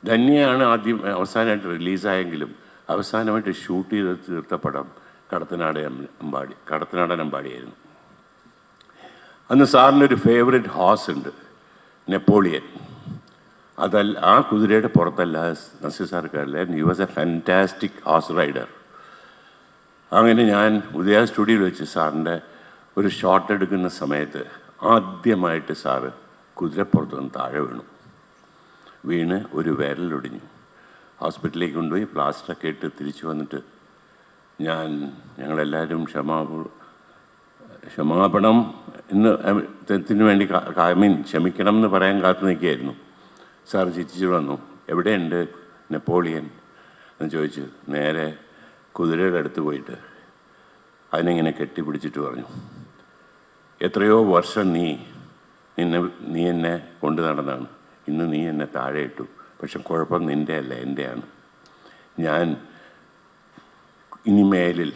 ധന്യയാണ് ആദ്യം അവസാനമായിട്ട് റിലീസായെങ്കിലും അവസാനമായിട്ട് ഷൂട്ട് ചെയ്ത് തീർത്ത പടം കടത്തനാടൻ അമ്പാടിയായിരുന്നു. അന്ന് സാറിനൊരു ഫേവറേറ്റ് ഹോഴ്സ് ഉണ്ട്, നെപ്പോളിയൻ. ആ കുതിരയുടെ പുറത്തല്ല നസീർ സാർ കയറില്ല. He was A fantastic horse rider. അങ്ങനെ ഞാൻ ഉദയ സ്റ്റുഡിയോയിൽ വെച്ച് സാറിൻ്റെ ഒരു ഷോട്ട് എടുക്കുന്ന സമയത്ത് ആദ്യമായിട്ട് സാറ് കുതിരപ്പുറത്ത് നിന്ന് താഴെ വീണ് ഒരു വിരലൊടിഞ്ഞു. ഹോസ്പിറ്റലിലേക്ക് കൊണ്ടുപോയി പ്ലാസ്റ്ററൊക്കെ ഇട്ട് തിരിച്ചു വന്നിട്ട് ഞങ്ങളെല്ലാവരും ക്ഷമാപണം ത്തിന് വേണ്ടി ക്ഷമിക്കണം എന്ന് പറയാൻ കാത്തു നിൽക്കുകയായിരുന്നു. സാർ ചിരിച്ചു വന്നു. എവിടെയുണ്ട് നെപ്പോളിയൻ എന്ന് ചോദിച്ചു. നേരെ കുതിരയുടെ അടുത്ത് പോയിട്ട് അതിനെങ്ങനെ കെട്ടിപ്പിടിച്ചിട്ട് പറഞ്ഞു, എത്രയോ വർഷം നീ എന്നെ കൊണ്ടു നടന്നാണ്. ഇന്ന് നീ എന്നെ താഴെ ഇട്ടു. പക്ഷെ കുഴപ്പം നിൻ്റെ അല്ല, എൻ്റെയാണ്. ഞാൻ ഇനിമേലിൽ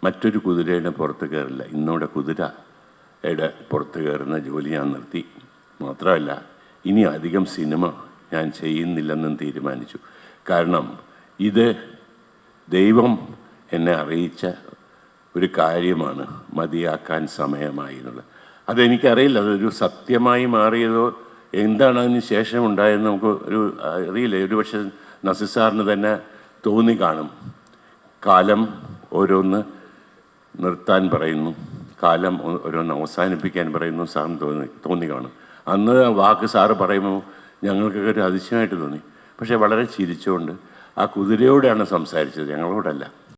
മറ്റൊരു കുതിരയുടെ പുറത്ത് കയറില്ല. ഇന്നോടെ കുതിരയുടെ പുറത്ത് കയറുന്ന ജോലി ഞാൻ നിർത്തി. മാത്രമല്ല ഇനി അധികം സിനിമ ഞാൻ ചെയ്യുന്നില്ലെന്നും തീരുമാനിച്ചു. കാരണം ഇത് ദൈവം എന്നെ അറിയിച്ച ഒരു കാര്യമാണ്, മതിയാക്കാൻ സമയമായി എന്നുള്ളത്. അതെനിക്കറിയില്ല അതൊരു സത്യമായി മാറിയതോ എന്താണ് അതിന് ശേഷം ഉണ്ടായതെന്ന് നമുക്ക് അറിയില്ല. ഒരു പക്ഷേ നസീർ സാറിന് തന്നെ തോന്നി കാണും. കാലം ഓരോന്ന് നിർത്താൻ പറയുന്നു, കാലം ഓരോന്ന് അവസാനിപ്പിക്കാൻ പറയുന്നു സാറിന് തോന്നി കാണും. അന്ന് വാക്ക് സാറ് പറയുമ്പോൾ ഞങ്ങൾക്കൊക്കെ ഒരു അതിശയമായിട്ട് തോന്നി. പക്ഷേ വളരെ ചിരിച്ചുകൊണ്ട് ആ കുതിരയോടാണ് സംസാരിച്ചത്, ഞങ്ങളോടല്ല.